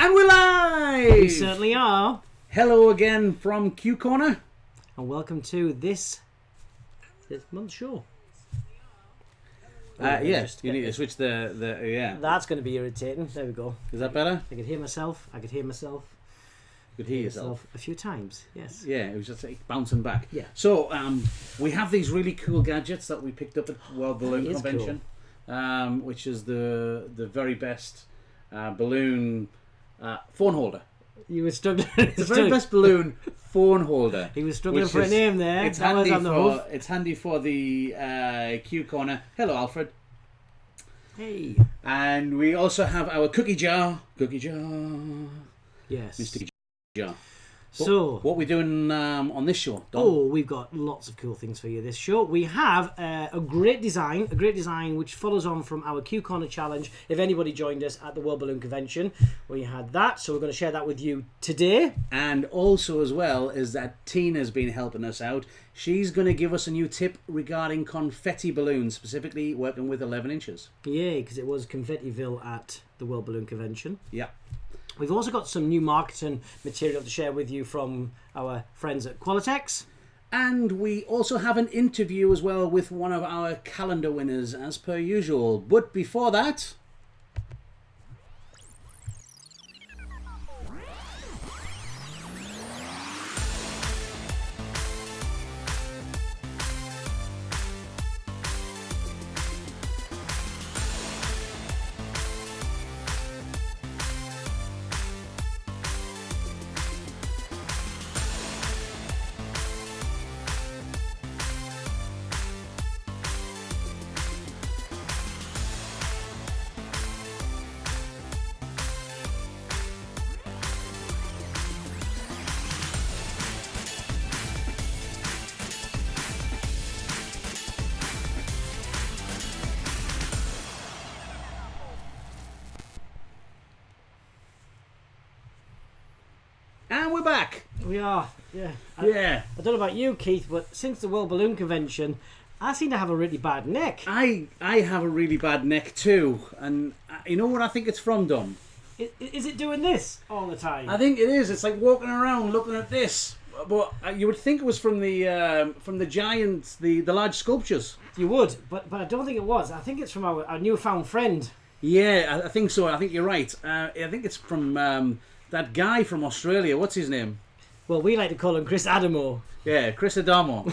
And we're live! We certainly are. Hello again from Q Corner. And welcome to this month's show. Yes, you need to switch the yeah. That's going to be irritating. There we go. Is that better? I could hear myself. You could hear yourself. A few times, yes. Yeah, it was just like bouncing back. Yeah. So, we have these really cool gadgets that we picked up at World Balloon Convention, which is the very best balloon phone holder. You were struggling. The very best balloon phone holder. He was struggling for a name there. It's handy for the Q Corner. Hello, Alfred. Hey. And we also have our cookie jar. Yes. Mr. Cookie Jar. So, what are we doing on this show, Dom? Oh, we've got lots of cool things for you this show. We have a great design which follows on from our Q Corner challenge. If anybody joined us at the World Balloon Convention, we had that, so we're going to share that with you today. And also as well is that Tina's been helping us out. She's going to give us a new tip regarding confetti balloons, specifically working with 11 inches. Yeah, because it was Confettiville at the World Balloon Convention. Yeah. We've also got some new marketing material to share with you from our friends at Qualatex. And we also have an interview as well with one of our calendar winners, as per usual. But before that... And we're back. We are, yeah. I don't know about you, Keith, but since the World Balloon Convention, I seem to have a really bad neck. I have a really bad neck too. And you know what I think it's from, Dom? Is it doing this all the time? I think it is. It's like walking around looking at this. But you would think it was from the giants, the large sculptures. You would, but I don't think it was. I think it's from our newfound friend. Yeah, I think so. I think you're right. I think it's from that guy from Australia. What's his name? Well, we like to call him Chris Adamo. Yeah, Chris Adamo.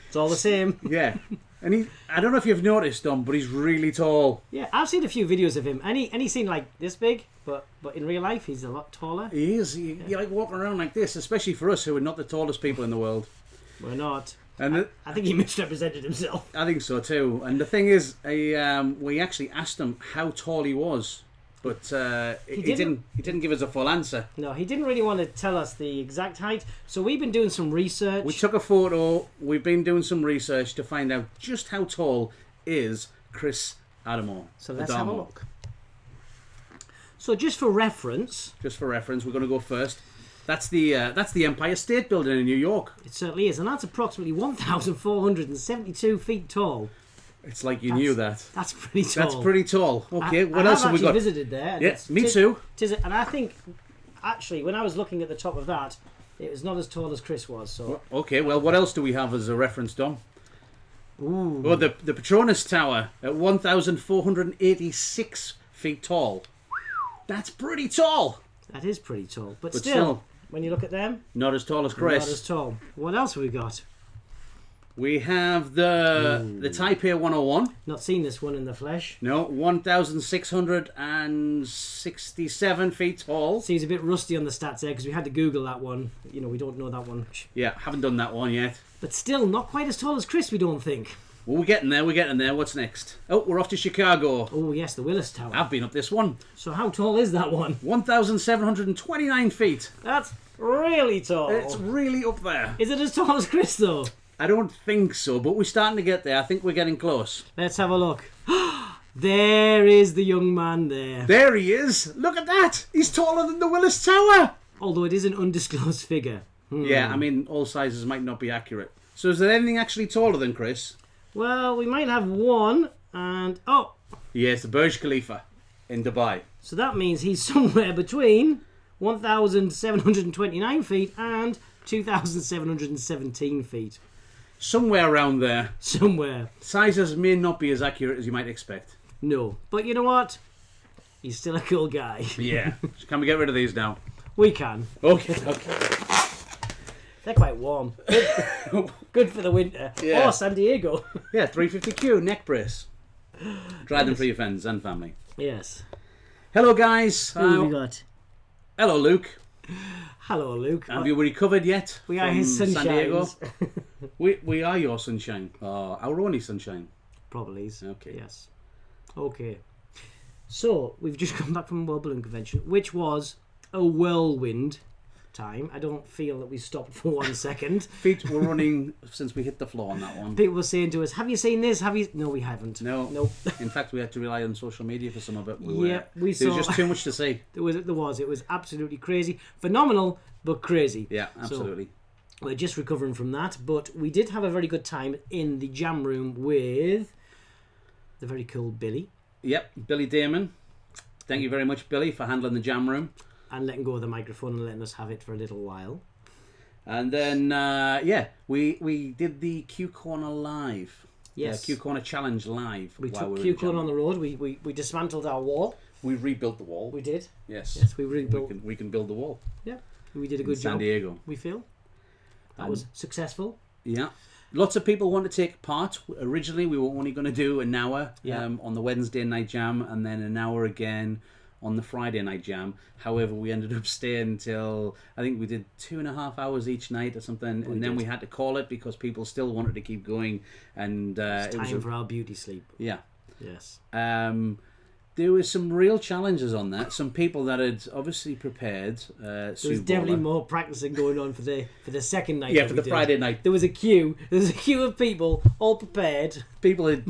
It's all the same. Yeah. And I don't know if you've noticed, Dom, but he's really tall. Yeah, I've seen a few videos of him. And he's seen like this big, but in real life he's a lot taller. He is. You're like walking around like this, especially for us who are not the tallest people in the world. We're not. And I think he misrepresented himself. I think so too. And the thing is, we actually asked him how tall he was, but he didn't give us a full answer. No, he didn't really want to tell us the exact height. So we've been doing some research. We took a photo. We've been doing some research to find out just how tall is Chris Adamo. So let's have a look. So just for reference, we're going to go first. That's the Empire State Building in New York. It certainly is, and that's approximately 1,472 feet tall. It's like you knew that. That's pretty tall. That's pretty tall. Okay, what else have we got? I visited there. Yeah, me too. And I think, actually, when I was looking at the top of that, it was not as tall as Chris was. So okay, well, what else do we have as a reference, Dom? Ooh. Oh, the Petronas Tower at 1,486 feet tall. That's pretty tall. That is pretty tall, but still, when you look at them, not as tall as Chris. Not as tall. What else have we got? We have the Taipei 101. Not seen this one in the flesh. No, 1,667 feet tall. Seems a bit rusty on the stats there because we had to Google that one. You know, we don't know that one. Yeah, haven't done that one yet. But still, not quite as tall as Chris, we don't think. Well, we're getting there. What's next? Oh, we're off to Chicago. Oh, yes, the Willis Tower. I've been up this one. So how tall is that one? 1,729 feet. That's really tall. It's really up there. Is it as tall as Chris, though? I don't think so, but we're starting to get there. I think we're getting close. Let's have a look. There is the young man there. There he is. Look at that. He's taller than the Willis Tower. Although it is an undisclosed figure. Yeah, I mean, all sizes might not be accurate. So is there anything actually taller than Chris? Well, we might have one, and... Oh! Yes, the Burj Khalifa. In Dubai. So that means he's somewhere between 1,729 feet and 2,717 feet. Somewhere around there. Somewhere. Sizes may not be as accurate as you might expect. No. But you know what? He's still a cool guy. Yeah. Can we get rid of these now? We can. Okay. They're quite warm. Good for the winter. Yeah. Or San Diego. Yeah, 350Q neck brace. Try them for your friends and family. Yes. Hello, guys. Who have we got? Hello, Luke. Hello, Luke. Have you recovered yet? We are from his sunshines. San Diego? we are your sunshine. Our only sunshine. Probably. Okay. Yes. Okay. So, we've just come back from World Balloon Convention, which was a whirlwind time. I don't feel that we stopped for 1 second. Feet were running since we hit the floor on that one. People were saying to us, have you seen this? Have you? No, we haven't. No. Nope. In fact, we had to rely on social media for some of it. We saw. There was just too much to see. There was. It was absolutely crazy. Phenomenal, but crazy. Yeah, absolutely. So, we're just recovering from that, but we did have a very good time in the jam room with the very cool Billy. Yep, Billy Damon. Thank you very much, Billy, for handling the jam room. And letting go of the microphone and letting us have it for a little while. And then, we did the Q Corner live. Yes. Q Corner Challenge live. We took Q Corner on the road. We dismantled our wall. We rebuilt the wall. We did. Yes. Yes, we rebuilt. We can build the wall. Yeah. We did a good job. San Diego. We feel. That was successful. Yeah. Lots of people want to take part. Originally, we were only going to do an hour on the Wednesday night jam and then an hour again on the Friday night jam. However, we ended up staying till, I think we did 2.5 hours each night or something, then we had to call it because people still wanted to keep going. And it was time for our beauty sleep. Yeah. Yes. There was some real challenges on that. Some people that had obviously prepared. There was definitely more practicing going on for the second night. Yeah, for the Friday night. There was a queue. There was a queue of people all prepared. People had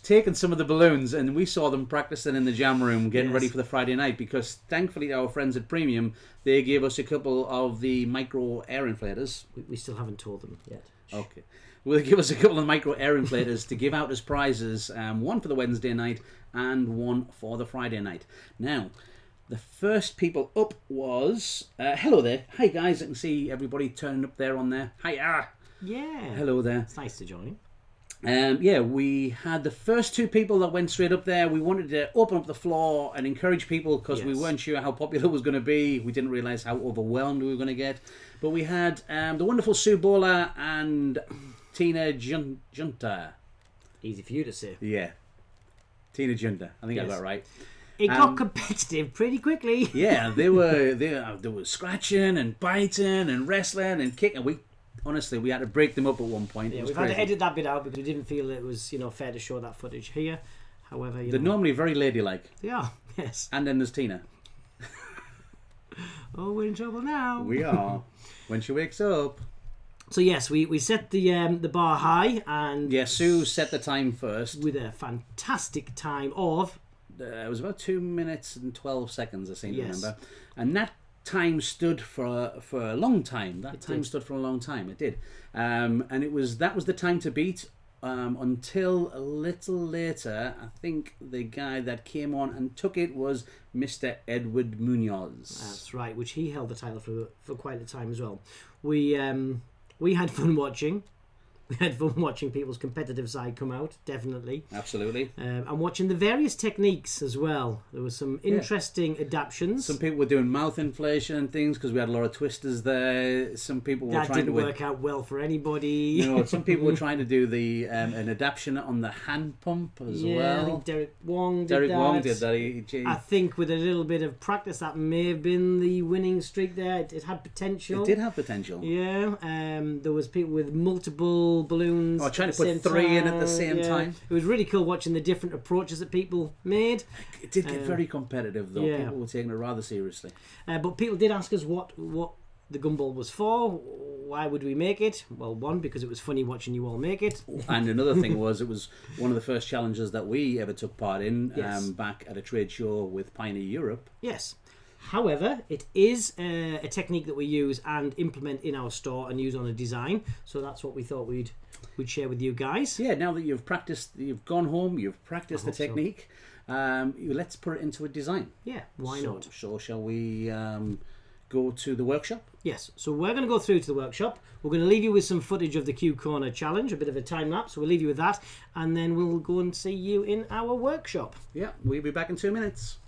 taken some of the balloons, and we saw them practicing in the jam room, getting ready for the Friday night. Because thankfully, our friends at Premium, they gave us a couple of the micro air inflators. We still haven't told them yet. Okay. Will give us a couple of micro air inflators to give out as prizes, one for the Wednesday night and one for the Friday night. Now, the first people up was... hello there. Hi, guys. I can see everybody turning up there on there. Hiya. Yeah. Hello there. It's nice to join. We had the first two people that went straight up there. We wanted to open up the floor and encourage people because we weren't sure how popular it was going to be. We didn't realise how overwhelmed we were going to get. But we had the wonderful Sue Bowler and Tina Giunta. Easy for you to say. Yeah. Tina Giunta. I think I got it right. It got competitive pretty quickly. Yeah, they were scratching and biting and wrestling and kicking. Honestly, we had to break them up at one point. Yeah, we've had to edit that bit out because we didn't feel it was fair to show that footage here. However, they're normally very ladylike. They are, yes. And then there's Tina. Oh, we're in trouble now. We are. When she wakes up. So yes, we set the bar high, and Sue set the time first with a fantastic time of it was about 2 minutes and 12 seconds, I seem to remember, and that time stood for a long time. Stood for a long time. It did, and that was the time to beat. Until a little later, I think the guy that came on and took it was Mr. Edward Munoz. That's right, which he held the title for quite a time as well. We had fun watching. We had fun watching people's competitive side come out, definitely. Absolutely. And watching the various techniques as well. There was some interesting adaptations. Some people were doing mouth inflation and things because we had a lot of twisters there. Some people were trying to... That didn't work out well for anybody. No, some people were trying to do the an adaptation on the hand pump as well. I think Derek Wong did that. I think with a little bit of practice, that may have been the winning streak there. It had potential. It did have potential. Yeah. There was people with multiple balloons. Trying to put three in at the same time. It was really cool watching the different approaches that people made. It did get very competitive though. People were taking it rather seriously. But people did ask us what the Gumball was for. Why would we make it? Well, one, because it was funny watching you all make it. And another thing was it was one of the first challenges that we ever took part in back at a trade show with Pioneer Europe. Yes. However, it is a technique that we use and implement in our store and use on a design. So that's what we thought we'd we'd share with you guys. Yeah, now that you've practiced, you've gone home, you've practiced the technique, let's put it into a design. Yeah, why not? So shall we go to the workshop? Yes, so we're going to go through to the workshop. We're going to leave you with some footage of the Q Corner challenge, a bit of a time lapse. So we'll leave you with that, and then we'll go and see you in our workshop. Yeah, we'll be back in 2 minutes.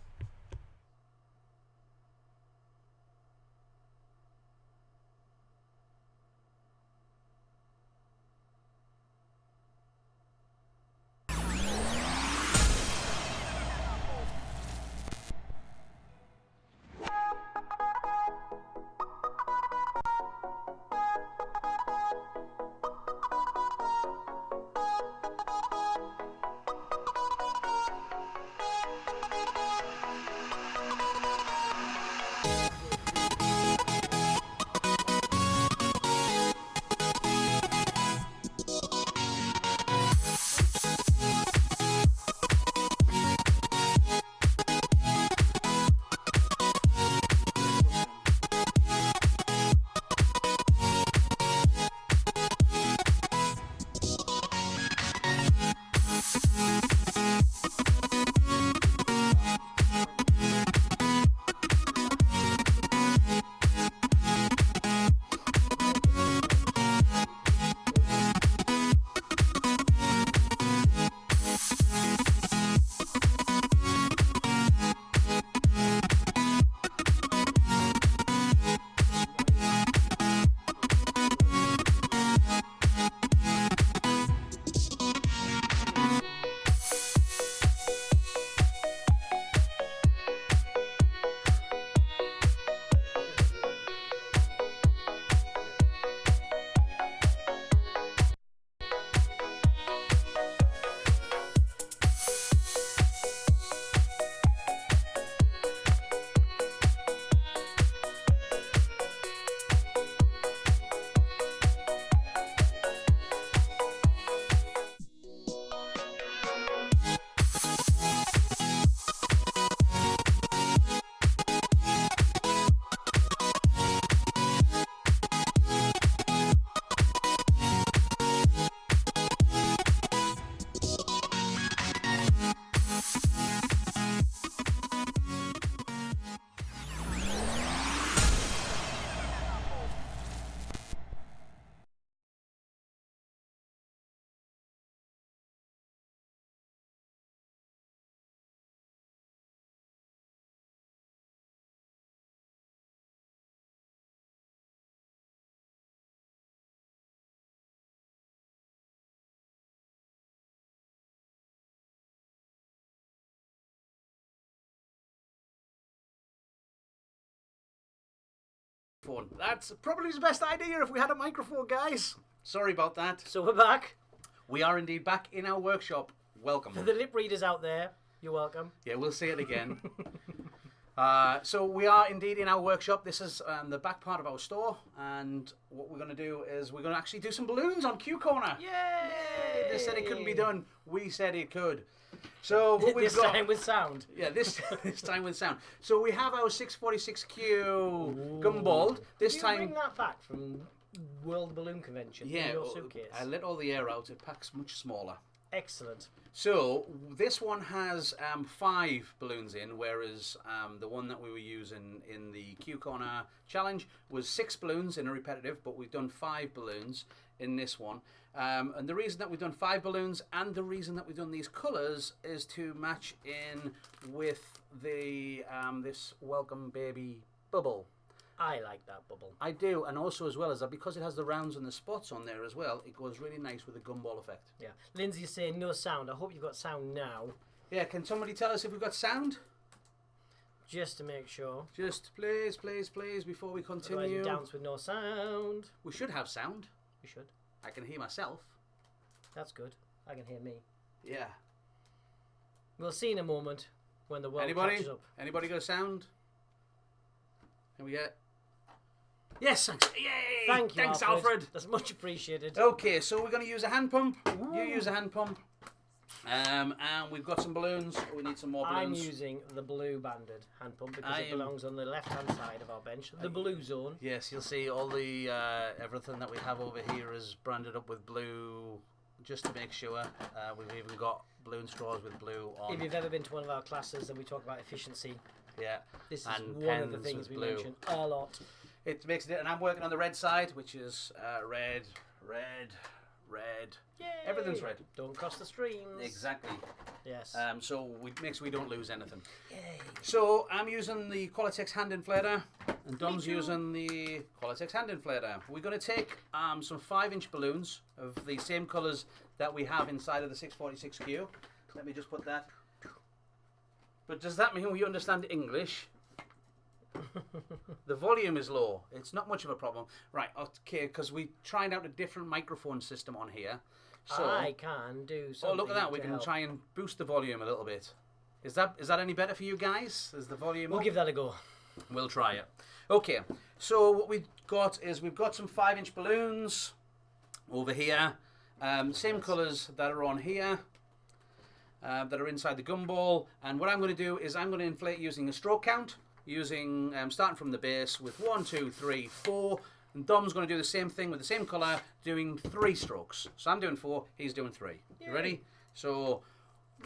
That's probably the best idea if we had a microphone, guys. Sorry about that. So we're back. We are indeed back in our workshop. Welcome. For the lip readers out there, you're welcome. Yeah, we'll say it again. So we are indeed in our workshop. This is the back part of our store, and what we're going to do is we're going to actually do some balloons on Q Corner. Yay! They said it couldn't be done. We said it could. So what we've this got, time with sound. Yeah, this time with sound. So we have our 646Q Gumball. This time. Did you bring that back from World Balloon Convention? Yeah, in your suitcase? I let all the air out. It packs much smaller. Excellent. So this one has 5 balloons in, whereas the one that we were using in the Q Corner challenge was 6 balloons in a repetitive, but we've done 5 balloons in this one. And the reason that we've done 5 balloons and the reason that we've done these colours is to match in with the this Welcome Baby bubble. I like that bubble. I do, and also as well as that, because it has the rounds and the spots on there as well, it goes really nice with the gumball effect. Yeah. Lindsay's saying no sound. I hope you've got sound now. Yeah, can somebody tell us if we've got sound? Just to make sure. Just please, please, please, before we continue. Otherwise you dance with no sound. We should have sound. We should. I can hear myself. That's good. I can hear me. Yeah. We'll see in a moment when the world catches up. Anybody got a sound? Can we get... Yes, thanks. Yay! Thanks, Alfred. That's much appreciated. Okay, so we're going to use a hand pump. You use a hand pump. And we've got some balloons. We need some more balloons. I'm using the blue banded hand pump because it belongs on the left-hand side of our bench, the blue zone. Yes, you'll see all the everything that we have over here is branded up with blue, just to make sure. We've even got balloon straws with blue on. If you've ever been to one of our classes and we talk about efficiency, this is and one of the things we mention a lot. It makes it, and I'm working on the red side, which is red. Yay! Everything's red. Don't cross the streams. Exactly. Yes. So we make sure we don't lose anything. Yay. So I'm using the Qualatex hand inflator, and Dom's using the Qualatex hand inflator. We're going to take some 5-inch balloons of the same colours that we have inside of the 646Q. Let me just put that. But does that mean we understand English? The volume is low. It's not much of a problem. Right, okay, because we tried out a different microphone system on here. So I can do something. Oh, look at that. We can try and boost the volume a little bit. Is that any better for you guys? Is the volume We'll up? give that a go. We'll try it. Okay, so what we've got is we've got some 5-inch balloons over here. Same colours that are on here. That are inside the gumball. And what I'm going to do is I'm going to inflate using a stroke count. Using starting from the base with 1, 2, 3, 4, and Dom's going to do the same thing with the same colour, doing 3 strokes. So I'm doing 4, he's doing 3. You ready? So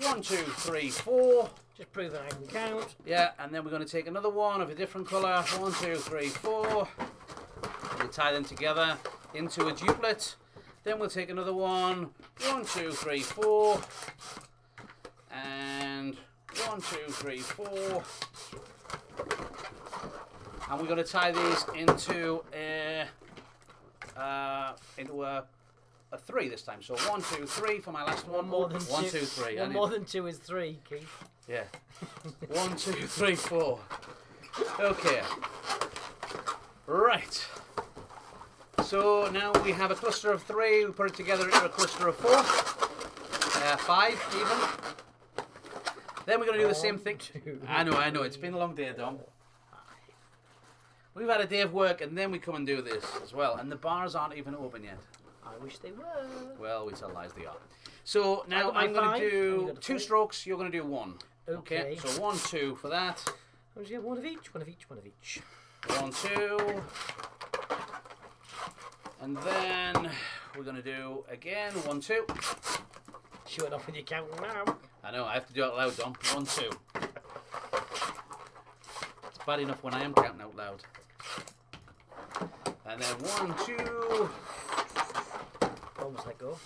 1, 2, 3, 4. Just proving I can count. Yeah, and then we're going to take another one of a different colour. 1, 2, 3, 4. We tie them together into a duplet. Then we'll take another one. 1, 2, 3, 4. And 1, 2, 3, 4. And we're going to tie these into a 3 this time. So 1, 2, 3 for my last one. More than 1, 2. 2, 3. One more than 2 is 3, Keith. Yeah. 1, 2, 3, 4. Okay. Right. So now we have a cluster of 3. We put it together into a cluster of 4. 5 even. Then we're going to do the same thing. 2. I know. It's been a long day, Dom. We've had a day of work and then we come and do this as well. And the bars aren't even open yet. I wish they were. Well, we tell lies, they are. So now I'm going to do 2 strokes, you're going to do 1. Okay. So 1, 2 for that. How much you get? One of each, one of each, one of each. 1, 2. And then we're going to do again 1, 2. Showing off with your count now. I know, I have to do it out loud, Dom. 1, 2. It's bad enough when I am counting out loud. And then 1, 2. Almost let go.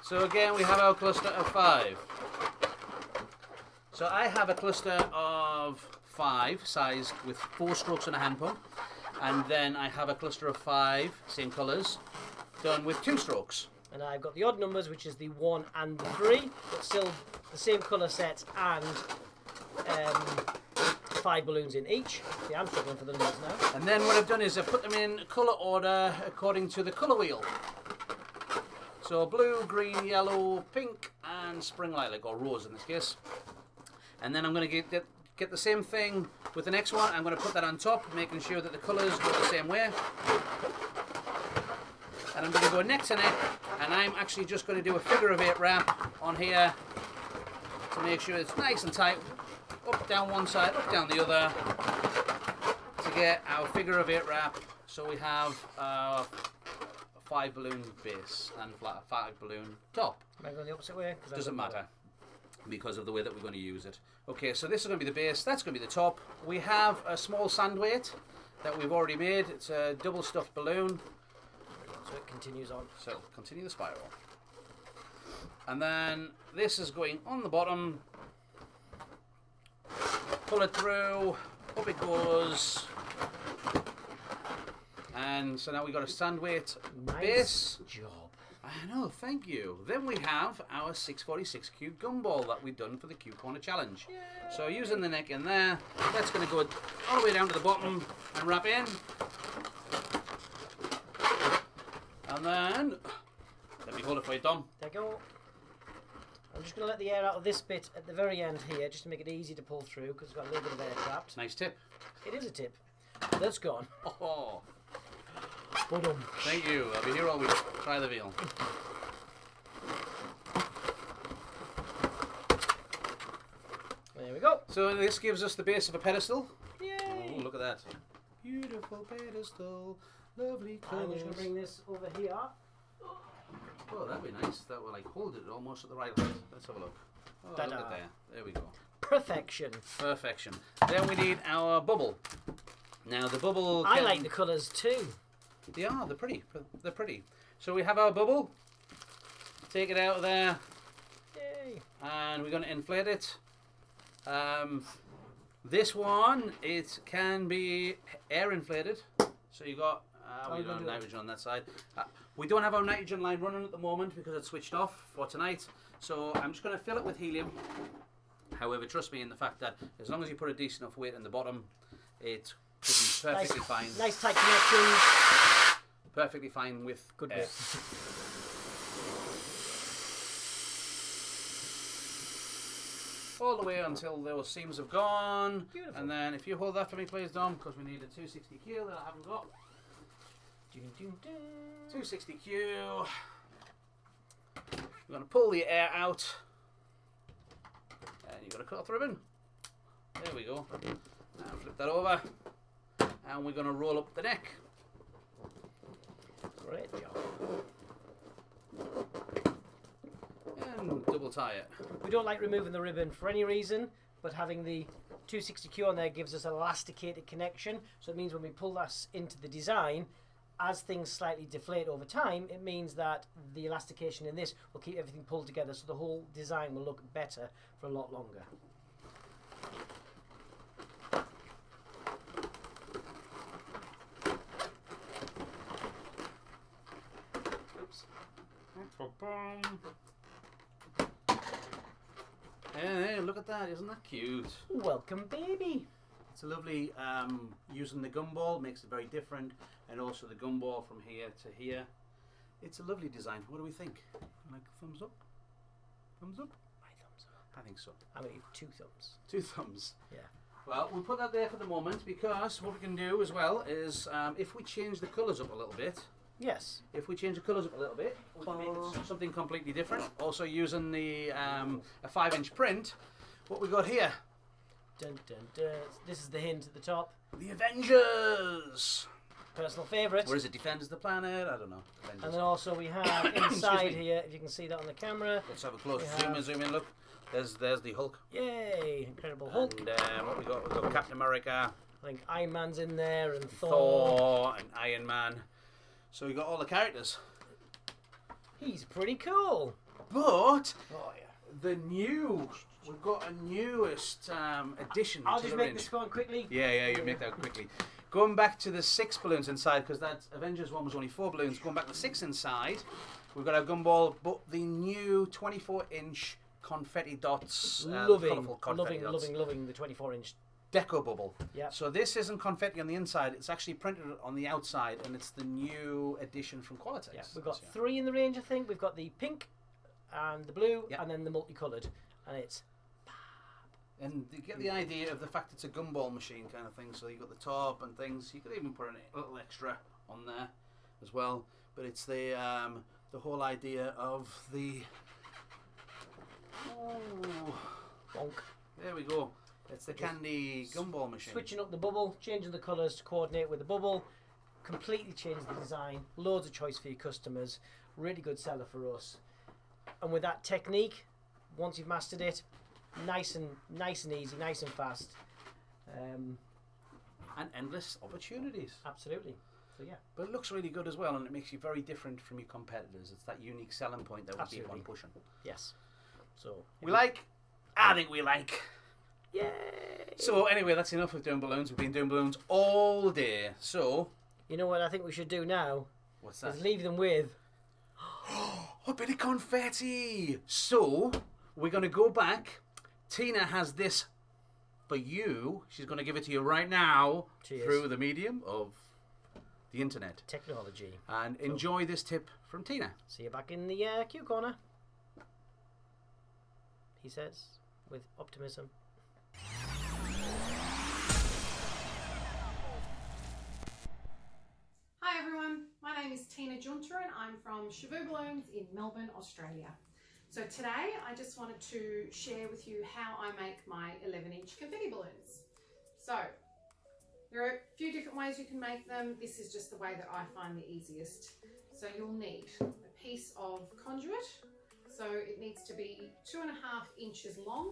So again, we have our cluster of 5. So I have a cluster of 5, sized with 4 strokes and a hand pump. And then I have a cluster of 5, same colours, done with 2 strokes. And I've got the odd numbers, which is the 1 and the 3, but still the same colour set and 5 balloons in each. See, I'm struggling for the numbers now. And then what I've done is I've put them in colour order according to the colour wheel. So blue, green, yellow, pink, and spring lilac, or rose in this case. And then I'm going to get the same thing with the next one. I'm going to put that on top, making sure that the colours go the same way. And I'm going to go neck to neck, and I'm actually just going to do a figure of 8 wrap on here to make sure it's nice and tight. Up, down one side, up, down the other, to get our figure of 8 wrap. So we have a 5 balloon base and a 5 balloon top. Am I going the opposite way? Doesn't matter, because of the way that we're going to use it. Okay, so this is going to be the base, that's going to be the top. We have a small sand weight that we've already made. It's a double stuffed balloon. So it continues on. So continue the spiral. And then this is going on the bottom. Pull it through, up it goes. And so now we've got a sand weight base. Nice job. I know, thank you. Then we have our 646Q Gumball that we've done for the Q Corner Challenge. Yay. So using the neck in there, that's going to go all the way down to the bottom and wrap in. And then, let me hold it for you, Dom. There you go. I'm just going to let the air out of this bit at the very end here, just to make it easy to pull through, because it's got a little bit of air trapped. Nice tip. It is a tip. That's gone. Oh. Well done. Thank you. I'll be here all week. Try the veal. go. So this gives us the base of a pedestal. Yay! Oh, look at that. Beautiful pedestal. Lovely I'm colours. just going to bring this over here. Oh, that'd be nice. That will like hold it almost at the right height. Let's have a look. Oh, look at there. There we go. Perfection. Perfection. Then we need our bubble. Now the bubble. I like the colours too. They are. They're pretty. They're pretty. So we have our bubble. Take it out of there. Yay! And we're going to inflate it. This one, it can be air inflated. So you got we don't have nitrogen on that side. We don't have our nitrogen line running at the moment because it's switched off for tonight. So I'm just going to fill it with helium. However, trust me in the fact that as long as you put a decent enough weight in the bottom, it should be perfectly fine. Nice tight connections. Perfectly fine with good air. weight. All the way until those seams have gone. Beautiful. And then if you hold that for me, please, Dom, because we need a 260Q that I haven't got. 260Q. We're going to pull the air out. And you've got to cut off the ribbon. There we go. Now flip that over. And we're going to roll up the neck. Great job. And double tie it. We don't like removing the ribbon for any reason, but having the 260Q on there gives us an elasticated connection. So it means when we pull that into the design, as things slightly deflate over time, it means that the elastication in this will keep everything pulled together, so the whole design will look better for a lot longer. Oops. Hey, look at that, isn't that cute? Welcome, baby. It's a lovely, using the gumball makes it very different, and also the gumball from here to here. It's a lovely design. What do we think? Like thumbs up? Thumbs up? My thumbs up. I think so. I'm going to give 2 thumbs. 2 thumbs. Yeah. Well, we'll put that there for the moment because what we can do as well is if we change the colours up a little bit. Yes. If we change the colours up a little bit, we can make it something completely different. Also using the a 5-inch print. What we got here? Dun, dun, dun. This is the hint at the top. The Avengers! Personal favourite. Or is it Defenders of the Planet? I don't know. Avengers. And then also we have inside here, if you can see that on the camera. Let's have a close zoom in, look. There's the Hulk. Yay! Incredible Hulk. And what we got? We've got Captain America. I think Iron Man's in there, and Thor and Iron Man. So we got all the characters. He's pretty cool. But Oh yeah. we've got a newest addition I'll to just the make range. this one quickly. Yeah, you make that quickly. Going back to the 6 balloons inside, because that Avengers one was only 4 balloons. Going back to 6 inside, we've got our Gumball, but the new 24-inch confetti dots. Colourful confetti dots. Loving the 24-inch. Deco bubble. Yeah. So this isn't confetti on the inside, it's actually printed on the outside, and it's the new edition from Qualatex. Yeah, we've got 3 in the range, I think. We've got the pink and the blue, and then the multicoloured, and it's and you get the idea of the fact it's a gumball machine kind of thing, so you've got the top and things. You could even put a little extra on there as well, but it's the whole idea of the bonk. There we go. It's the candy gumball machine. Switching up the bubble, changing the colours to coordinate with the bubble, completely changed the design. Loads of choice for your customers. Really good seller for us. And with that technique, once you've mastered it, nice and easy, nice and fast. And endless opportunities. Absolutely. So yeah. But it looks really good as well, and it makes you very different from your competitors. It's that unique selling point that we keep on pushing. Yes. So I think we like. Yay! So anyway, that's enough of doing balloons. We've been doing balloons all day. So you know what I think we should do now? What's that? Is leave them with a bit of confetti. So we're going to go back. Tina has this for you. She's going to give it to you right now. Cheers. Through the medium of the internet. Technology. And enjoy this tip from Tina. See you back in the Q Corner. He says, with optimism. Hi everyone, my name is Tina Giunta and I'm from Cheveux Balloons in Melbourne, Australia. So today I just wanted to share with you how I make my 11-inch confetti balloons. So there are a few different ways you can make them. This is just the way that I find the easiest. So you'll need a piece of conduit. So it needs to be 2.5 inches long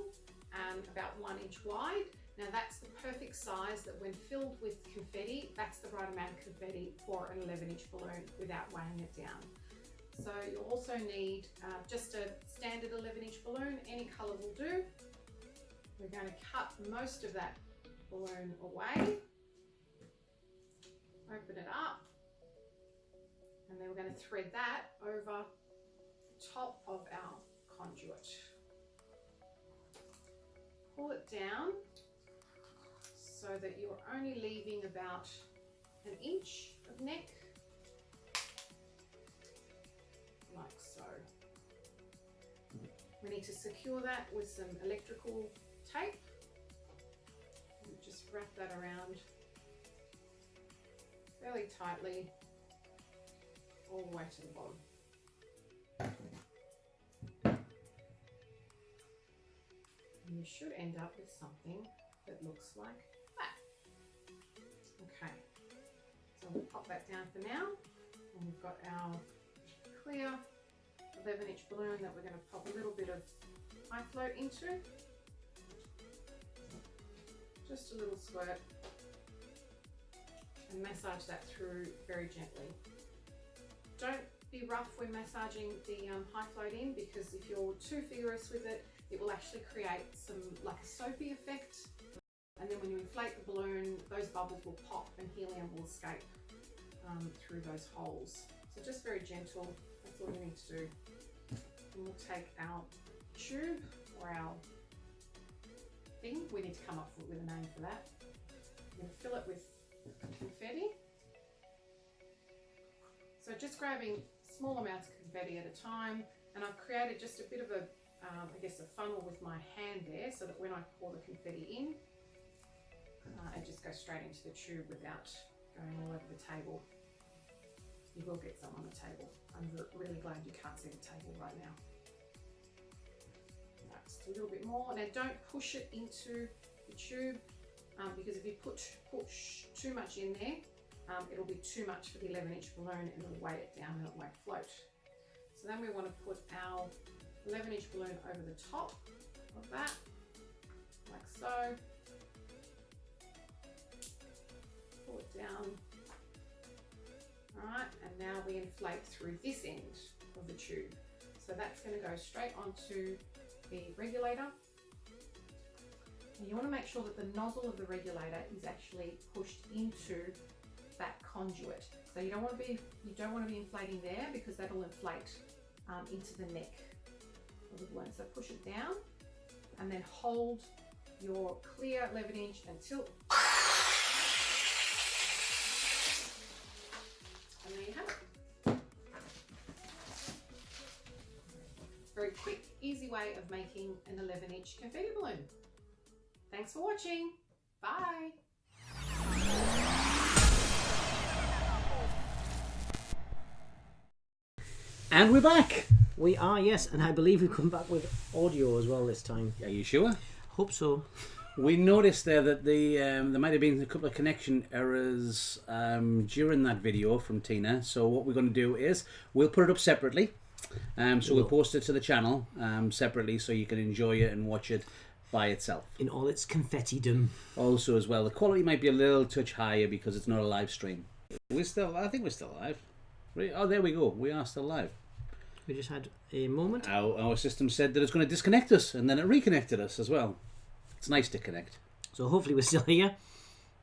and about 1 inch wide. Now that's the perfect size that when filled with confetti, that's the right amount of confetti for an 11-inch balloon without weighing it down. So you'll also need just a standard 11-inch balloon, any colour will do. We're going to cut most of that balloon away, open it up, and then we're going to thread that over the top of our conduit. Pull it down so that you're only leaving about 1 inch of neck, like so. We need to secure that with some electrical tape. And just wrap that around fairly tightly all the way to the bottom. And you should end up with something that looks like that. Okay, so we'll pop that down for now. And we've got our clear 11-inch balloon that we're going to pop a little bit of high float into. Just a little squirt. And massage that through very gently. Don't be rough when massaging the high float in, because if you're too vigorous with it, it will actually create some like a soapy effect. And then when you inflate the balloon, those bubbles will pop and helium will escape through those holes. So just very gentle, that's all you need to do. And we'll take our tube or our thing. We need to come up with a name for that. We're going to fill it with confetti. So just grabbing small amounts of confetti at a time, and I've created just a bit of a, I guess a funnel with my hand there, so that when I pour the confetti in, it just goes straight into the tube without going all over the table. You will get some on the table. I'm really glad you can't see the table right now. Right, just a little bit more. Now don't push it into the tube, because if you push too much in there, it'll be too much for the 11-inch balloon and it'll weigh it down and it won't float. So then we want to put our 11-inch balloon over the top of that, like so. Pull it down. Alright, and now we inflate through this end of the tube. So that's going to go straight onto the regulator. And you want to make sure that the nozzle of the regulator is actually pushed into that conduit. So you don't want to be inflating there, because that'll inflate into the neck of the balloon. So push it down and then hold your clear 11-inch until, and there you have it. Very quick, easy way of making an 11-inch confetti balloon. Thanks for watching. Bye. And we're back. We are, yes, and I believe we've come back with audio as well this time. Are you sure? Hope so. We noticed there that there might have been a couple of connection errors during that video from Tina. So what we're going to do is we'll put it up separately. So we'll post it to the channel separately, so you can enjoy it and watch it by itself. In all its confetti-dom. Also as well, the quality might be a little touch higher because it's not a live stream. I think we're still live. Oh, there we go. We are still live. We just had a moment. Our system said that it's going to disconnect us, and then it reconnected us as well. It's nice to connect. So hopefully we're still here.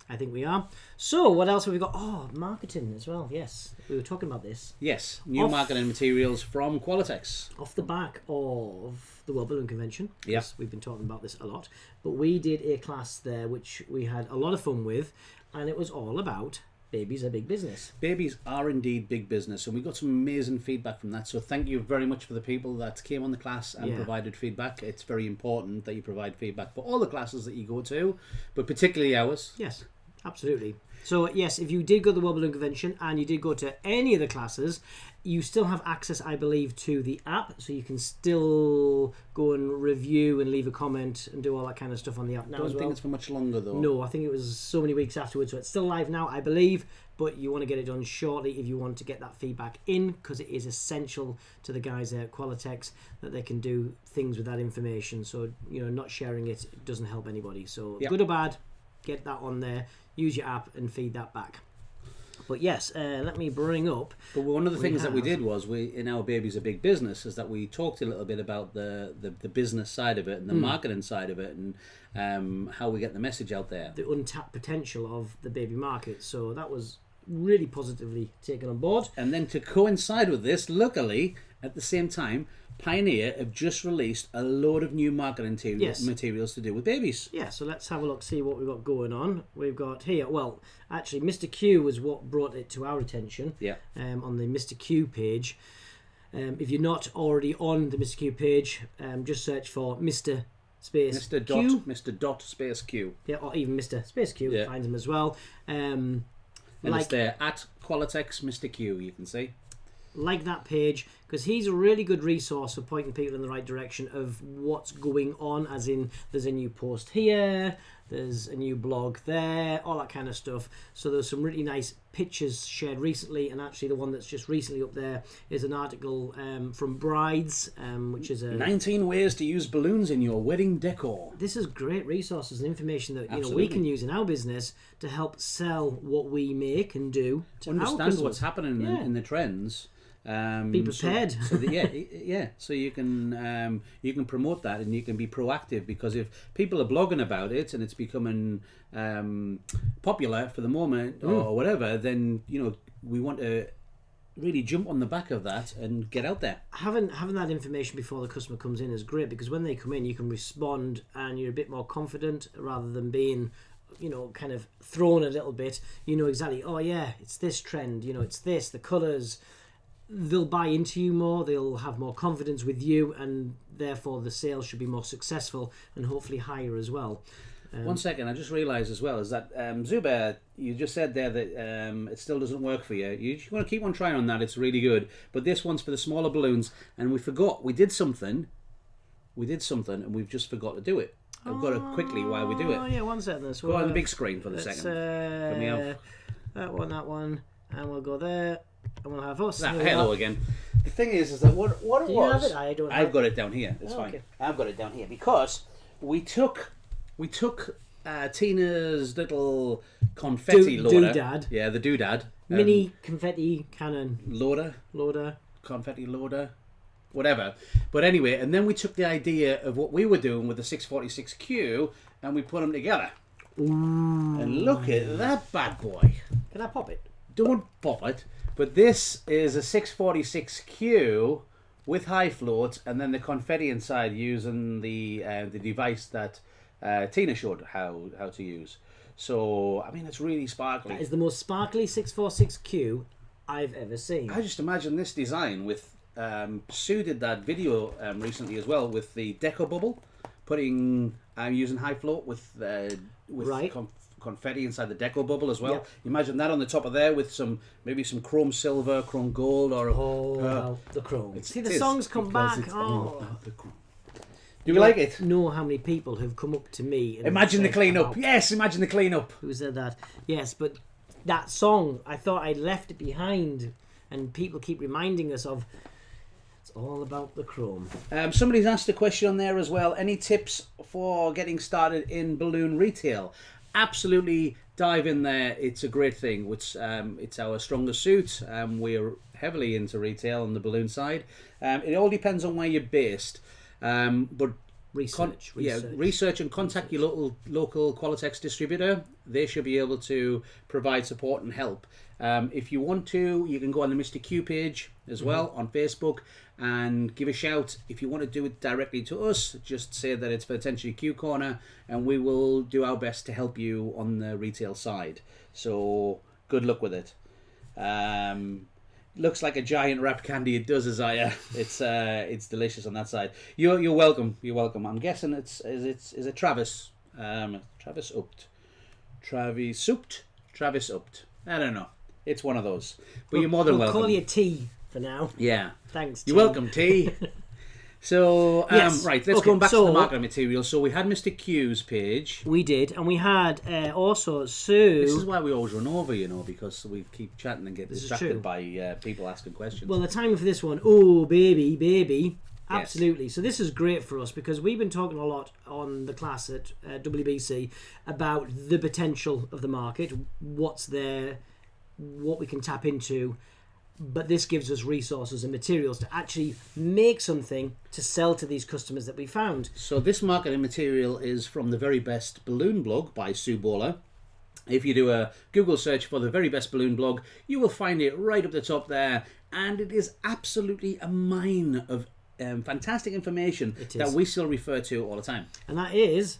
I think we are. So what else have we got? Oh, marketing as well. Yes, we were talking about this. Yes, new marketing materials from Qualatex. Off the back of the World Balloon Convention. Yes, we've been talking about this a lot. But we did a class there which we had a lot of fun with, and it was all about babies are big business. Babies are indeed big business, and we got some amazing feedback from that. So thank you very much for the people that came on the class and provided feedback. It's very important that you provide feedback for all the classes that you go to, but particularly ours. Yes. Absolutely. So yes, if you did go to the World Balloon Convention and you did go to any of the classes, you still have access, I believe, to the app, so you can still go and review and leave a comment and do all that kind of stuff on the app now. I don't think it's for much longer though. No, I think it was so many weeks afterwards, so it's still live now, I believe, but you want to get it done shortly if you want to get that feedback in, because it is essential to the guys there at Qualatex that they can do things with that information. So, not sharing it doesn't help anybody. So, good or bad, get that on there, use your app and feed that back. But yes, let me bring up. But one of the things that we did was, in our Baby's a Big Business, is that we talked a little bit about the business side of it and the marketing side of it, and how we get the message out there. The untapped potential of the baby market. So that was really positively taken on board. And then to coincide with this, luckily, at the same time, Pioneer have just released a load of new marketing materials to do with babies. Yeah, so let's have a look, see what we've got going on. We've got here, well, actually, Mr. Q was what brought it to our attention. Yeah. On the Mr. Q page. If you're not already on the Mr. Q page, just search for Mr. Space Q. Mr. Dot Space Q. Yeah, or even Mr. Space Q, finds him as well. And it's there at Qualatex Mr. Q, you can see. Like that page, because he's a really good resource for pointing people in the right direction of what's going on, as in there's a new post here, there's a new blog there, all that kind of stuff. So there's some really nice pictures shared recently, and actually the one that's just recently up there is an article from Brides, which is 19 ways to use balloons in your wedding decor. This is great resources and information that we can use in our business to help sell what we make and do to understand what's happening in the trends. Be prepared. So you can promote that, and you can be proactive, because if people are blogging about it and it's becoming popular for the moment or whatever, then we want to really jump on the back of that and get out there. Having that information before the customer comes in is great, because when they come in you can respond and you're a bit more confident, rather than being kind of thrown a little bit. Exactly, oh yeah, it's this trend, it's this, the colours. They'll buy into you more, they'll have more confidence with you, and therefore the sales should be more successful and hopefully higher as well. 1 second, I just realised as well is that Zubair, you just said there that it still doesn't work for you. You want to keep on trying on that, it's really good. But this one's for the smaller balloons, and we forgot, we did something, and we've just forgot to do it. I've got to quickly while we do it. Oh yeah, 1 second. Go on the big screen for the second. Can we have that one, and we'll go there. And we'll have us. Hello again. The thing is that what it do you was. Have it? I don't. I've got it down here. It's fine. Okay. I've got it down here because we took Tina's little confetti loader. Doodad. Yeah, the doodad. Mini confetti cannon. Loader. Confetti loader. Whatever. But anyway, and then we took the idea of what we were doing with the 646Q and we put them together. Ooh. And look at that bad boy. Can I pop it? Don't pop it. But this is a 646Q with high floats, and then the confetti inside using the device that Tina showed how to use. So, I mean, it's really sparkly. That is the most sparkly 646Q I've ever seen. I just imagine this design with Sue did that video recently as well with the deco bubble, using high float with right. Confetti inside the deco bubble as well. Yep. You imagine that on the top of there with maybe some chrome silver, chrome gold, or the chrome. See, the songs come back. The chrome. Do you like it? Know how many people have come up to me and imagine the cleanup. Yes, imagine the cleanup. Who said that? Yes, but that song, I thought I'd left it behind, and people keep reminding us of. It's all about the chrome. Somebody's asked a question on there as well. Any tips for getting started in balloon retail? Absolutely dive in there. It's a great thing. It's our strongest suit. We're heavily into retail on the balloon side. It all depends on where you're based. But research and contact your local Qualatex distributor. They should be able to provide support and help. If you want to, you can go on the Mr. Q page as well on Facebook and give a shout. If you want to do it directly to us, just say that it's for attention Q Corner, and we will do our best to help you on the retail side. So good luck with it. Looks like a giant wrapped candy. It does, Isaiah. It's delicious on that side. You're welcome. You're welcome. I'm guessing is it Travis? Travis Upt. Travis Upt. I don't know. It's one of those. But you're more than welcome. We'll call you T for now. Yeah. Thanks, You're welcome, T. So, Yes. right, let's go back to the marketing material. So we had Mr. Q's page. We did, and we had also Sue. This is why we always run over, because we keep chatting and get distracted by people asking questions. Well, the timing for this one, oh, baby. Absolutely. Yes. So this is great for us because we've been talking a lot on the class at WBC about the potential of the market, what's there, what we can tap into. But this gives us resources and materials to actually make something to sell to these customers that we found. So this marketing material is from the Very Best Balloon blog by Sue Bowler. If you do a Google search for the Very Best Balloon blog, you will find it right up the top there. And it is absolutely a mine of fantastic information that we still refer to all the time. And that is,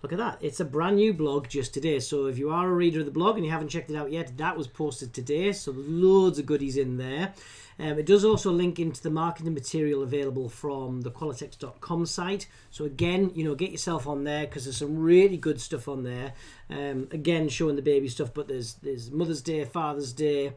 look at that, it's a brand new blog just today. So if you are a reader of the blog and you haven't checked it out yet, that was posted today, so loads of goodies in there. It does also link into the marketing material available from the Qualatex.com site. So again, get yourself on there because there's some really good stuff on there. Again, showing the baby stuff, but there's Mother's Day, Father's Day,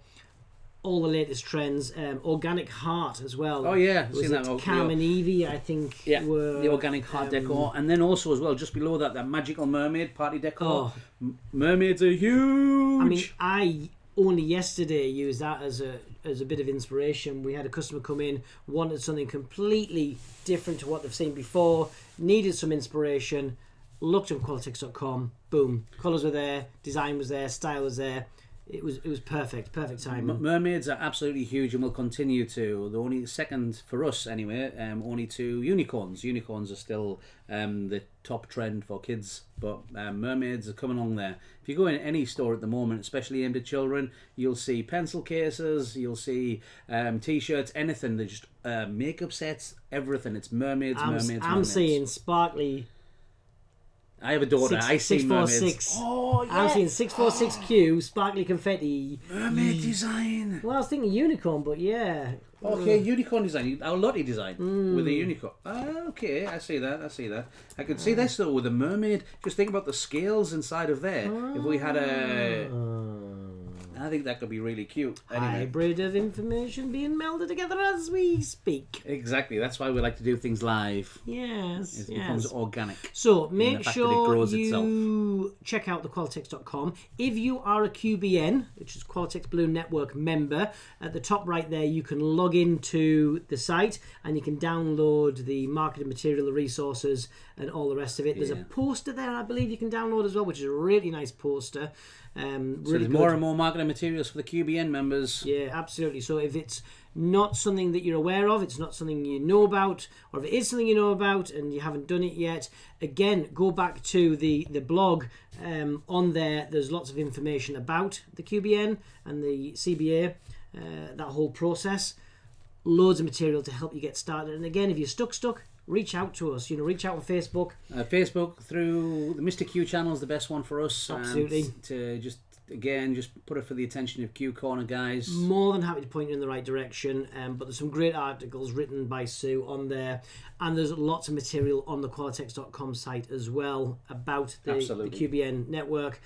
all the latest trends, organic heart as well. Oh yeah, was seen that. Cam and Evie, I think. Yeah, were, the organic heart decor, and then also as well, just below that magical mermaid party decor. Oh. Mermaids are huge. I mean, I only yesterday used that as a bit of inspiration. We had a customer come in, wanted something completely different to what they've seen before, needed some inspiration, looked on Qualatex.com, boom, colours were there, design was there, style was there. It was perfect time. Mermaids are absolutely huge and will continue to. The only second for us anyway, only to unicorns. Unicorns are still the top trend for kids, but mermaids are coming along there. If you go in any store at the moment, especially aimed at children, you'll see pencil cases, you'll see t-shirts, anything. They're just makeup sets, everything. It's mermaids. I'm seeing sparkly. I have a daughter. I see mermaids. Oh, yeah. I'm seeing 646Q, sparkly confetti. Mermaid design. Well, I was thinking unicorn, but yeah. Okay, unicorn design. Our Lottie design with a unicorn. Okay, I see that. I could see this though with a mermaid. Just think about the scales inside of there. If we had I think that could be really cute. Anyway. Hybrid of information being melded together as we speak. Exactly. That's why we like to do things live. Yes. It becomes organic. So make sure you check out the Qualatex.com. If you are a QBN, which is Qualatex Balloon Network member, at the top right there you can log into the site and you can download the marketing material, the resources and all the rest of it. There's a poster there I believe you can download as well, which is a really nice poster. So there's more and more marketing materials for the QBN members. Yeah, absolutely. So if it's not something that you're aware of, it's not something you know about, or if it is something you know about and you haven't done it yet, again, go back to the blog. On there, there's lots of information about the QBN and the CBA, that whole process. Loads of material to help you get started. And again, if you're stuck, reach out to us. Reach out on Facebook. Facebook through the Mr. Q channel is the best one for us. Absolutely. To just put it for the attention of Q Corner guys. More than happy to point you in the right direction. But there's some great articles written by Sue on there, and there's lots of material on the Qualatex.com site as well about the QBN network.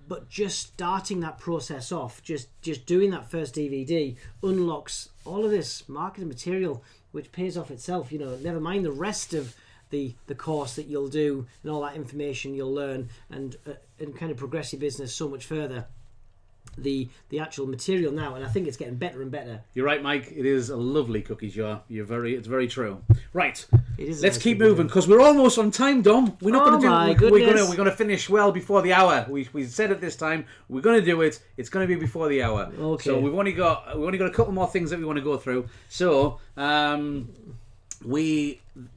But just starting that process off, just doing that first DVD unlocks all of this marketing material, which pays off itself. Never mind the rest of the course that you'll do and all that information you'll learn and kind of progress your business so much further. The actual material now, and I think it's getting better and better. You're right, Mike. It is a lovely cookie jar. It's very true. Right, let's nice keep moving because we're almost on time, Dom. We're not going to do. We're going to finish well before the hour. We said it this time. We're going to do it. It's going to be before the hour. Okay. So we've only got a couple more things that we want to go through. So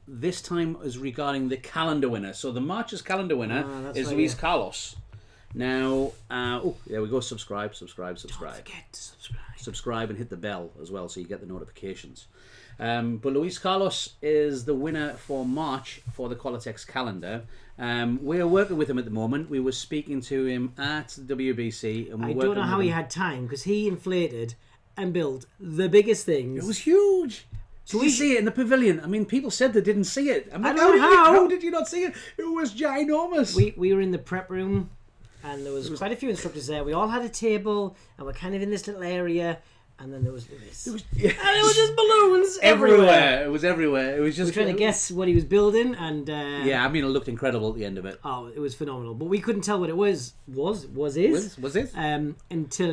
this time is regarding the calendar winner. So the March's calendar winner is Luis Carlos. Now, there we go. Subscribe. Don't forget to subscribe. Subscribe and hit the bell as well so you get the notifications. But Luis Carlos is the winner for March for the Qualatex calendar. We are working with him at the moment. We were speaking to him at WBC. And I don't know how he had time because he inflated and built the biggest things. It was huge. So we see it in the pavilion. I mean, people said they didn't see it. How did you not see it? It was ginormous. We were in the prep room And there was quite a few instructors there. We all had a table, and we're kind of in this little area. And then there was this. And it was just balloons everywhere. It was everywhere. It was just... We were trying to guess what he was building, and... yeah, I mean, it looked incredible at the end of it. Oh, it was phenomenal. But we couldn't tell what it was until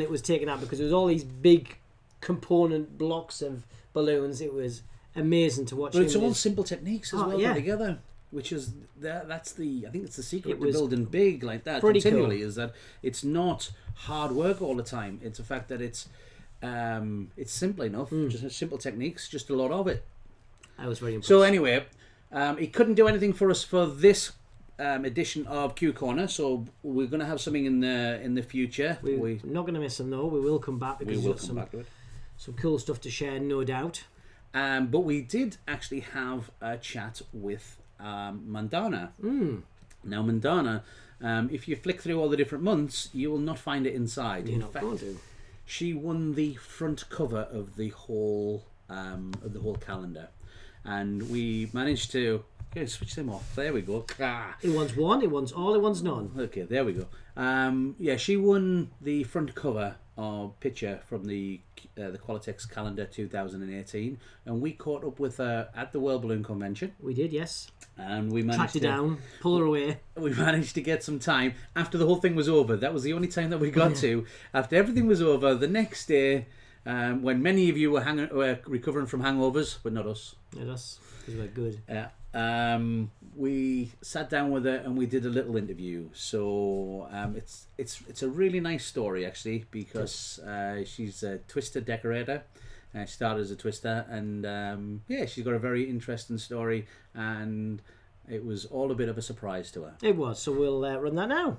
it was taken out, because there was all these big component blocks of balloons. It was amazing to watch. But it's all simple techniques as well yeah. put together. Which is that's the I think it's the secret to building big like that continually cool. Is that it's not hard work all the time. It's the fact that it's simple enough, just simple techniques, just a lot of it. I was very impressed. So anyway, he couldn't do anything for us for this edition of Q Corner. So we're going to have something in the future. We're not going to miss them though. We will come back because we will come back to it. Some cool stuff to share, no doubt. But we did actually have a chat with Mandana. Now Mandana, if you flick through all the different months, you will not find it inside. You're in not fact, going to. She won the front cover of the whole calendar, and we managed to switch them off. There we go. It wants one, it wants all, it wants none. Okay, there we go. Yeah, she won the front cover picture from the Qualatex Calendar 2018, and we caught up with her at the World Balloon Convention. We did, yes. And we managed tracked her down, pull her away. We managed to get some time after the whole thing was over. That was the only time that we got to. After everything was over, the next day, when many of you were recovering from hangovers, but not us. Not us, because we're good. Yeah. We sat down with her and we did a little interview. So it's a really nice story actually, because she's a twister decorator. She started as a twister, and she's got a very interesting story, and it was all a bit of a surprise to her. It was, so we'll run that now.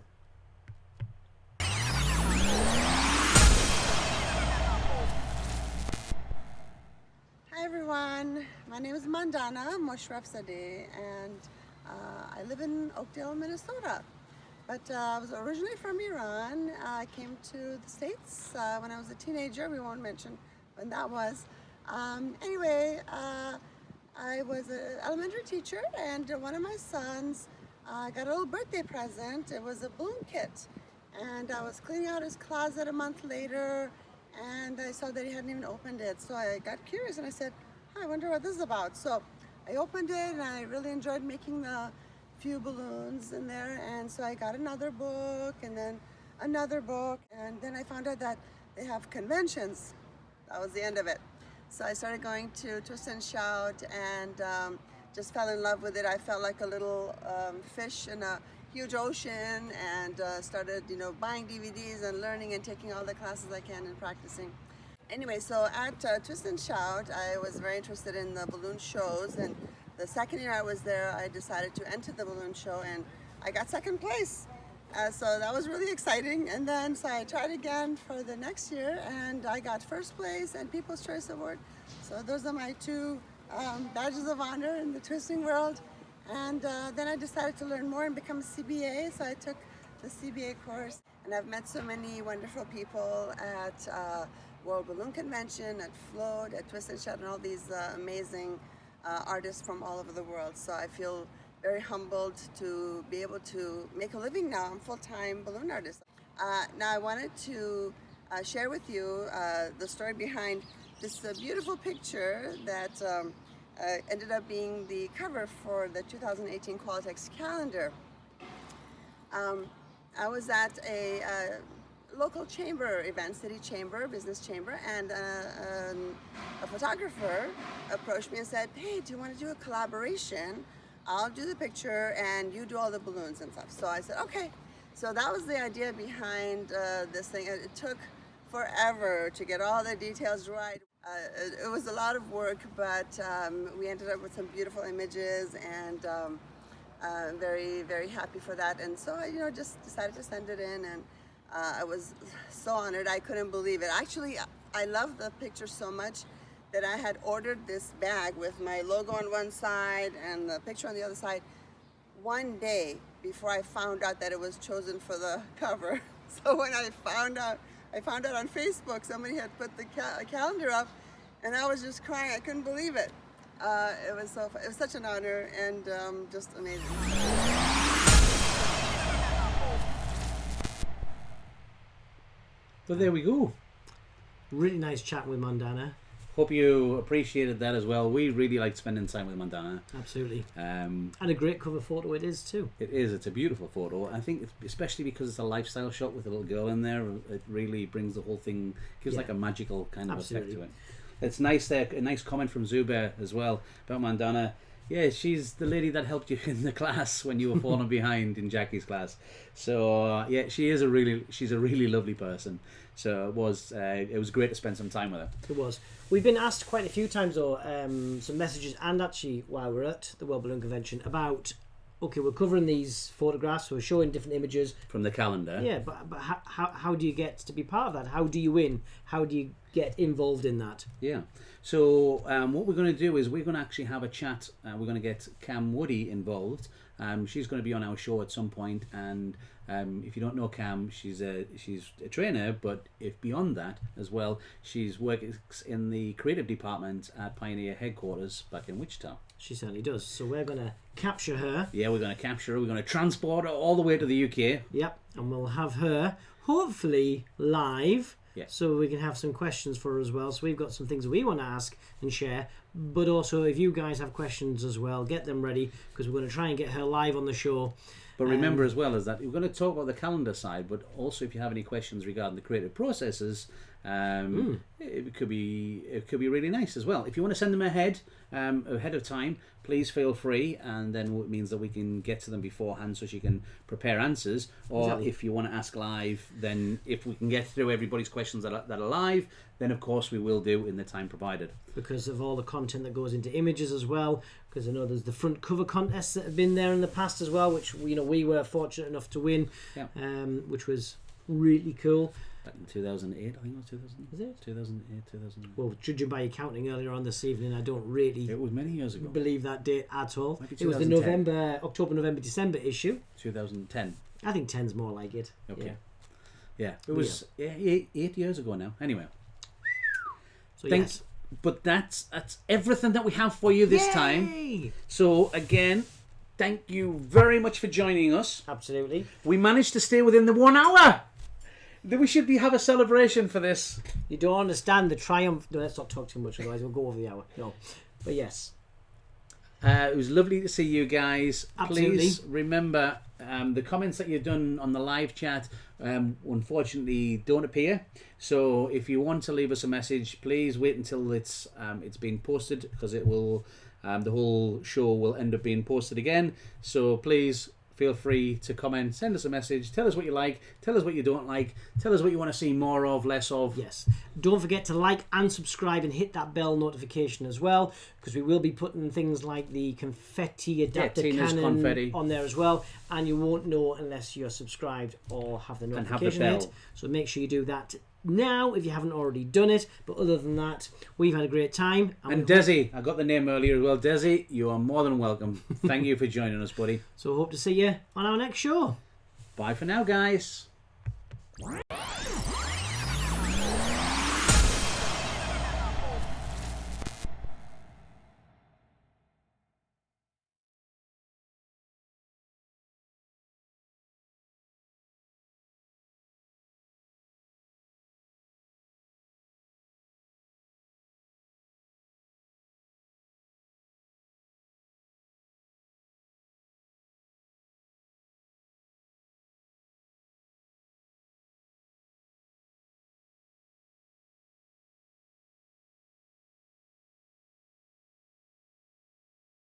Hi everyone, my name is Mandana Moshrafzadeh, and I live in Oakdale, Minnesota. But I was originally from Iran. I came to the States when I was a teenager. We won't mention when that was. Anyway, I was an elementary teacher, and one of my sons got a little birthday present. It was a balloon kit, and I was cleaning out his closet a month later, and I saw that he hadn't even opened it. So I got curious, and I said, I wonder what this is about. So I opened it, and I really enjoyed making the few balloons in there, and so I got another book, and then another book, and then I found out that they have conventions. That was the end of it. So I started going to Twist and Shout, and just fell in love with it. I felt like a little fish in a huge ocean, and started, buying DVDs and learning and taking all the classes I can and practicing. Anyway, so at Twist and Shout, I was very interested in the balloon shows, and the second year I was there, I decided to enter the balloon show, and I got second place. So that was really exciting, and then so I tried again for the next year, and I got first place and People's Choice Award. So those are my two badges of honor in the twisting world. And then I decided to learn more and become a CBA, so I took the CBA course, and I've met so many wonderful people at World Balloon Convention, at Float, at Twist and Shout, and all these amazing artists from all over the world. So I feel very humbled to be able to make a living now. I'm a full-time balloon artist. Now I wanted to share with you the story behind this beautiful picture that ended up being the cover for the 2018 Qualatex Calendar. I was at a local chamber event, city chamber, business chamber, and a photographer approached me and said, hey, do you want to do a collaboration? I'll do the picture and you do all the balloons and stuff. So I said, okay. So that was the idea behind this thing. It took forever to get all the details right. It was a lot of work, but we ended up with some beautiful images, and very, very happy for that. And so I, just decided to send it in, and I was so honored. I couldn't believe it. Actually, I love the picture so much that I had ordered this bag with my logo on one side and the picture on the other side one day before I found out that it was chosen for the cover. So when I found out on Facebook somebody had put the calendar up, and I was just crying. I couldn't believe it. It was such an honor, and just amazing. But there we go. Really nice chat with Mandana. Hope you appreciated that as well. We really liked spending time with Mandana. Absolutely. And a great cover photo it is too. It is. It's a beautiful photo. I think, especially because it's a lifestyle shot with a little girl in there, it really brings the whole thing, gives like a magical kind of effect to it. It's nice there. A nice comment from Zubair as well about Mandana. Yeah, she's the lady that helped you in the class when you were falling behind in Jackie's class. So yeah, she's a really lovely person. So it was great to spend some time with her. It was. We've been asked quite a few times, though, some messages, and actually while we're at the World Balloon Convention, about, okay, we're covering these photographs, we're showing different images from the calendar. Yeah, but how do you get to be part of that? How do you win? How do you get involved in that? Yeah. So what we're going to do is we're going to actually have a chat. We're going to get Cam Woody involved. She's going to be on our show at some point, and if you don't know Cam, she's a trainer, but if beyond that as well, she's working in the creative department at Pioneer headquarters back in Wichita. She certainly does. So we're going to capture her. Yeah, we're going to capture her. We're going to transport her all the way to the UK. Yep, and we'll have her hopefully live. Yeah. So we can have some questions for her as well. So we've got some things we want to ask and share. But also, if you guys have questions as well, get them ready, because we're going to try and get her live on the show. But remember as well is that we're going to talk about the calendar side, but also if you have any questions regarding the creative processes, it could be really nice as well. If you want to send them ahead of time, please feel free, and then it means that we can get to them beforehand so she can prepare answers. Or exactly. If you want to ask live, then if we can get through everybody's questions that are live, then of course we will do in the time provided. Because of all the content that goes into images as well, because I know there's the front cover contests that have been there in the past as well, which we were fortunate enough to win, which was really cool. Back in 2008, I think it was 2000. Was it 2008, 2009? Well, judging by your counting earlier on this evening, I don't really. It was many years ago. Believe that date at all. It was the October, November, December issue. 2010. I think 10's more like it. Okay. Yeah, it was 8 years ago now. Anyway. So yes. But that's everything that we have for you this time. So again, thank you very much for joining us. Absolutely. We managed to stay within the 1 hour. We should have a celebration for this. You don't understand the triumph. No, let's not talk too much, otherwise we'll go over the hour. No, but yes. It was lovely to see you guys. Absolutely. Please remember the comments that you've done on the live chat unfortunately don't appear. So if you want to leave us a message, please wait until it's been posted, because it will the whole show will end up being posted again. So please feel free to comment, send us a message, tell us what you like, tell us what you don't like, tell us what you want to see more of, less of. Yes. Don't forget to like and subscribe and hit that bell notification as well, because we will be putting things like the confetti adapter cannon confetti on there as well, and you won't know unless you're subscribed or have the notification hit. So make sure you do that now if you haven't already done it. But other than that, we've had a great time. And Desi, I got the name earlier as well. Desi, you are more than welcome. Thank you for joining us, buddy. So hope to see you on our next show. Bye for now, guys.